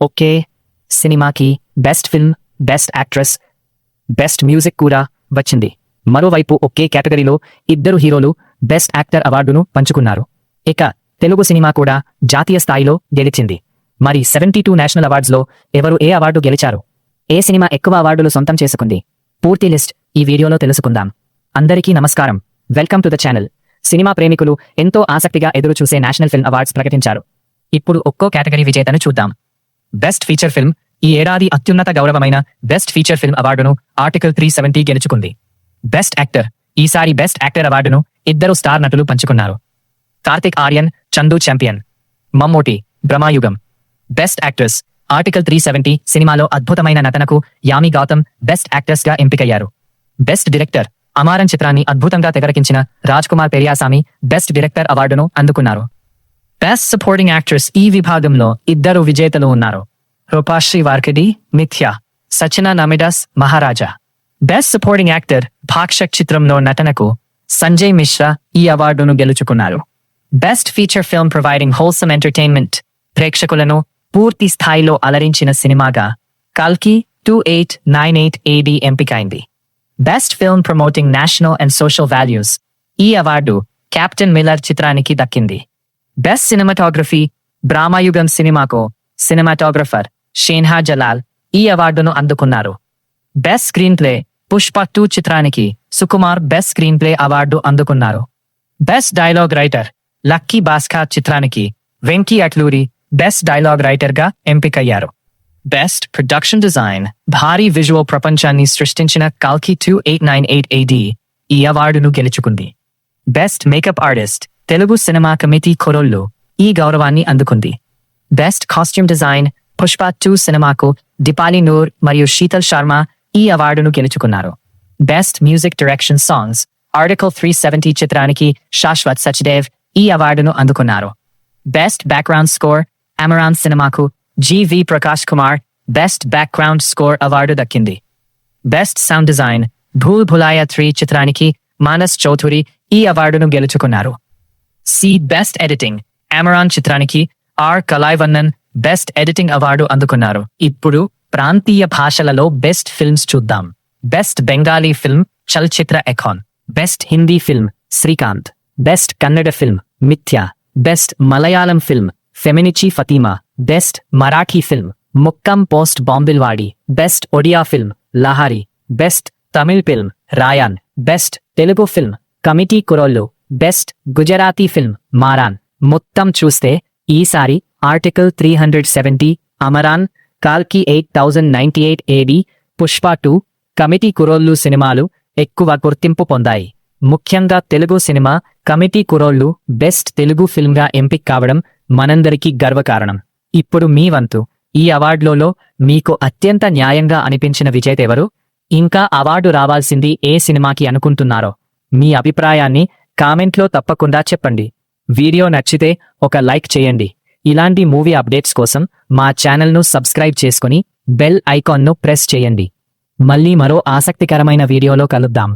ఒకే సినిమాకి best film, best actress, best music కూడా వచ్చింది. మరోవైపు ఒకే కేటగిరీలో ఇద్దరు హీరోలు బెస్ట్ యాక్టర్ అవార్డును పంచుకున్నారు. ఇక తెలుగు సినిమా కూడా జాతీయ స్థాయిలో గెలిచింది. మరి 72 నేషనల్ అవార్డ్స్లో ఎవరు ఏ అవార్డు గెలిచారు? ఏ సినిమా ఎక్కువ అవార్డులు సొంతం చేసుకుంది? పూర్తి లిస్ట్ ఈ వీడియోలో తెలుసుకుందాం. అందరికీ నమస్కారం. Welcome to the channel. Cinema ప్రేమికులు ఎంతో ఆసక్తిగా ఎదురు చూసే నేషనల్ ఫిల్మ్ అవార్డ్స్ ప్రకటించారు. ఇప్పుడు ఒక్కో కేటగిరీ విజేతను చూద్దాం. బెస్ట్ ఫీచర్ ఫిల్మ్ ఈ ఏడాది అత్యున్నత గౌరవమైన బెస్ట్ ఫీచర్ ఫిల్మ్ అవార్డును ఆర్టికల్ 370 గెలుచుకుంది. బెస్ట్ యాక్టర్ ఈసారి బెస్ట్ యాక్టర్ అవార్డును ఇద్దరు స్టార్ నటులు పంచుకున్నారు. Kartik Aaryan, Chandu champion. Mammootty, Bramayugam. Best actors article 370 సినిమాలో అద్భుతమైన నటనకు యామి గౌతమ్ బెస్ట్ యాక్టర్స్ గా ఎంపికయ్యారు. బెస్ట్ డైరెక్టర్ అమారన్ చిత్రాన్ని అద్భుతంగా తెరకెక్కించిన రాజ్ కుమార్ పెరియాసామి బెస్ట్ డైరెక్టర్ అవార్డును అందుకున్నారు. బెస్ట్ సపోర్టింగ్ యాక్ట్రెస్ ఈ విభాగంలో ఇద్దరు విజేతలు ఉన్నారు. Rupashree Varkadi, Mithya. Sachana Namidas, Maharaja. Best supporting actor Bhakshak చిత్రంలో నటనకు సంజయ్ మిశ్రా ఈ అవార్డును గెలుచుకున్నారు. Best feature film providing wholesome entertainment ప్రేక్షకులను పూర్తి స్థాయిలో అలరించిన సినిమాగా కల్కి 2898 AD ఎంపికైంది. Best film promoting national and social values ఈ అవార్డు కెప్టెన్ మిల్లర్ చిత్రానికి దక్కింది. బెస్ట్ సినిమాటోగ్రఫీ బ్రహ్మయుగం సినిమాకు సినిమాటోగ్రఫర్ షేన్హా జలాల్ ఈ అవార్డును అందుకున్నారు. బెస్ట్ స్క్రీన్ ప్లే పుష్ప 2 చిత్రానికి Sukumar best screenplay award అందుకున్నారు. Best dialogue writer lucky Bhaskar చిత్రానికి Venky Atluri best dialogue writer గా ఎంపికయ్యారు. బెస్ట్ ప్రొడక్షన్ డిజైన్ భారీ విజువల్ ప్రపంచాన్ని సృష్టించిన కల్కి 2898 AD ఈ అవార్డును గెలుచుకుంది. Best makeup artist Telugu cinema committee Kurrollu ఈ గౌరవాన్ని అందుకుంది. బెస్ట్ కాస్ట్యూమ్ డిజైన్ పుష్ప 2 సినిమాకు దీపాలి నూర్ మరియు శీతల్ శర్మ ఈ అవార్డును గెలుచుకున్నారు. Best music direction songs article 370 చిత్రానికి శాశ్వత్ సచ్దేవ్ ఈ అవార్డును అందుకున్నారు. బెస్ట్ బ్యాక్గ్రౌండ్ స్కోర్ అమరాన్ సినిమాకు GV Prakash Kumar best background score award దక్కింది. బెస్ట్ సౌండ్ డిజైన్ భూల్ భులాయా 3 చిత్రానికి మానస్ చౌధురి ఈ అవార్డును గెలుచుకున్నారు. బెస్ట్ ఎడిటింగ్ అమరాన్ చిత్రానికి R Kalaivannan best editing award అందుకున్నారు. ఇప్పుడు ప్రాంతీయ భాషలలో బెస్ట్ ఫిల్మ్స్ చూద్దాం. Best Bengali film Chalchitra Ekhon. Best Hindi film Srikanth. Best Kannada film Mithya. Best Malayalam film Feminichi Fathima. Best Marathi film Mukkam post Bombilwadi. Best Odia film Lahari. Best Tamil film Raayan. Best Telugu film committee Kurrollu. Best Gujarati film Maaran. మొత్తం చూస్తే ఈసారి ఆర్టికల్ 370, అమరాన్, కాల్కి 8098 AD, పుష్ప 2, కమిటీ కురోళ్ళు సినిమాలు ఎక్కువ గుర్తింపు పొందాయి. ముఖ్యంగా Telugu cinema committee Kurrollu best Telugu ఫిల్మ్గా ఎంపిక కావడం మనందరికీ గర్వకారణం. ఇప్పుడు మీ వంతు. ఈ అవార్డులలో మీకు అత్యంత న్యాయంగా అనిపించిన విజేత ఎవరు? ఇంకా అవార్డు రావాల్సింది ఏ సినిమాకి అనుకుంటున్నారో మీ అభిప్రాయాన్ని కామెంట్లో తప్పకుండా చెప్పండి. వీడియో నచ్చితే ఒక లైక్ చేయండి. ఇలాంటి మూవీ అప్డేట్స్ కోసం మా ఛానల్ను సబ్స్క్రైబ్ చేసుకొని బెల్ ఐకాన్ను ప్రెస్ చేయండి. మళ్ళీ మరో ఆసక్తికరమైన వీడియోలో కలుద్దాం.